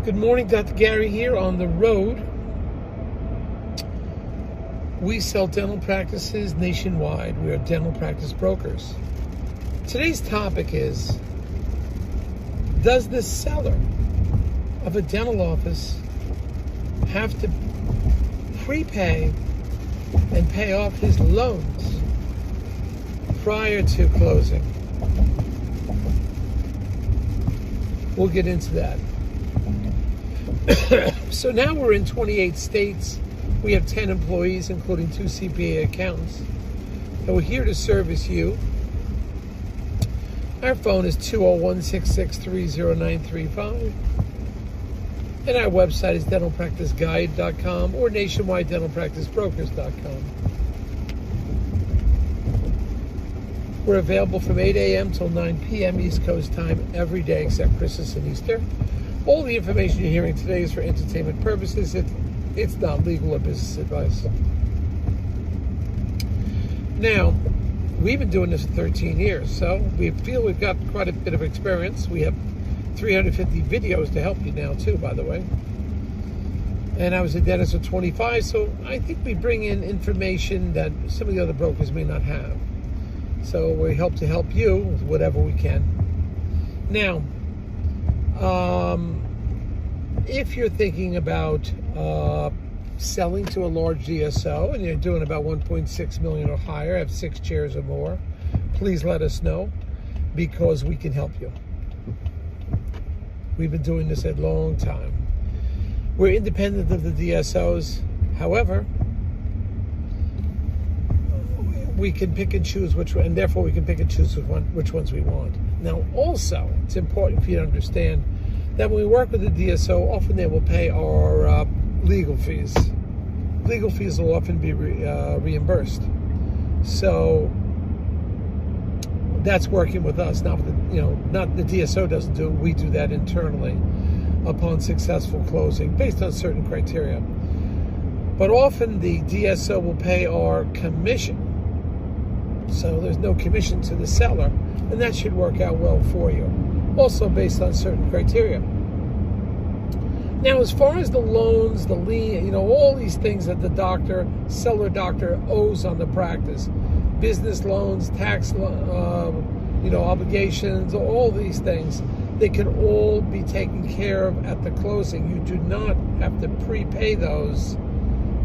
Good morning, Dr. Gary here on the road. We sell dental practices nationwide. We are dental practice brokers. Today's topic is, does the seller of a dental office have to prepay and pay off his loans prior to closing? We'll get into that. So now we're in 28 states. We have 10 employees, including 2 CPA accountants. And we're here to service you. Our phone is 201-663-0935. And our website is dentalpracticeguide.com or nationwidedentalpracticebrokers.com. We're available from 8 a.m. till 9 p.m. East Coast time every day except Christmas and Easter. All the information you're hearing today is for entertainment purposes. It's not legal or business advice. Now, we've been doing this for 13 years, so we feel we've got quite a bit of experience. We have 350 videos to help you now, too, by the way. And I was a dentist for 25, so I think we bring in information that some of the other brokers may not have. So we hope to help you with whatever we can. Now, if you're thinking about selling to a large DSO and you're doing about 1.6 million or higher, have 6 chairs or more, please let us know because we can help you. We've been doing this a long time. We're independent of the DSOs. However, we can pick and choose and therefore we can pick and choose which ones we want. Now, also, it's important for you to understand that when we work with the DSO, often they will pay our legal fees. Legal fees will often be reimbursed. So that's working with us. Not the DSO doesn't do it. We do that internally upon successful closing based on certain criteria. But often the DSO will pay our commission. So there's no commission to the seller, and that should work out well for you. Also based on certain criteria. Now, as far as the loans, the lien, all these things that the seller doctor owes on the practice, business loans, tax, obligations, all these things, they can all be taken care of at the closing. You do not have to prepay those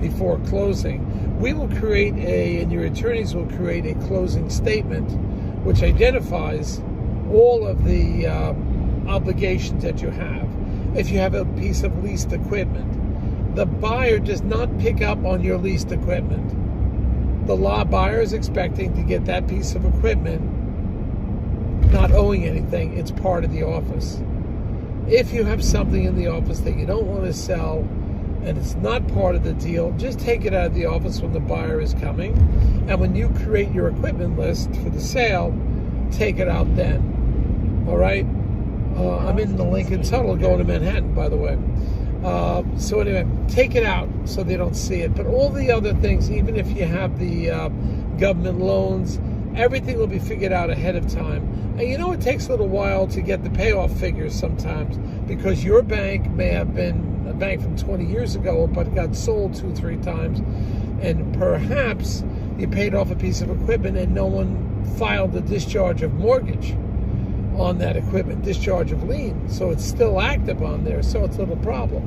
before closing. We will create and your attorneys will create a closing statement which identifies all of the obligations that you have. If you have a piece of leased equipment, the buyer does not pick up on your leased equipment. The buyer is expecting to get that piece of equipment not owing anything. It's part of the office. If you have something in the office that you don't want to sell and it's not part of the deal, just take it out of the office when the buyer is coming. And when you create your equipment list for the sale, take it out then. All right? I'm in the Lincoln Tunnel going to Manhattan, by the way. So anyway, take it out so they don't see it. But all the other things, even if you have the government loans, everything will be figured out ahead of time. And it takes a little while to get the payoff figures sometimes because your bank may have been a bank from 20 years ago, but got sold 2-3 times. And perhaps you paid off a piece of equipment and no one filed the discharge of mortgage on that equipment, discharge of lien. So it's still active on there, so it's a little problem.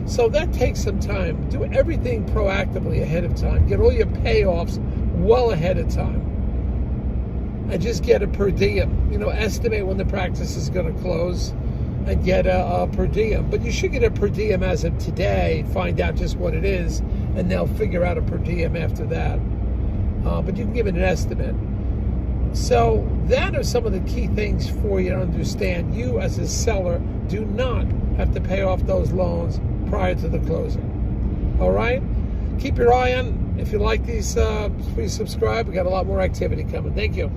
So that takes some time. Do everything proactively ahead of time. Get all your payoffs well ahead of time. And just get a per diem. Estimate when the practice is going to close and get a per diem. But you should get a per diem as of today, find out just what it is, and they'll figure out a per diem after that. But you can give it an estimate. So that are some of the key things for you to understand. You as a seller do not have to pay off those loans prior to the closing. All right? Keep your eye on. If you like these, please subscribe. We got a lot more activity coming. Thank you.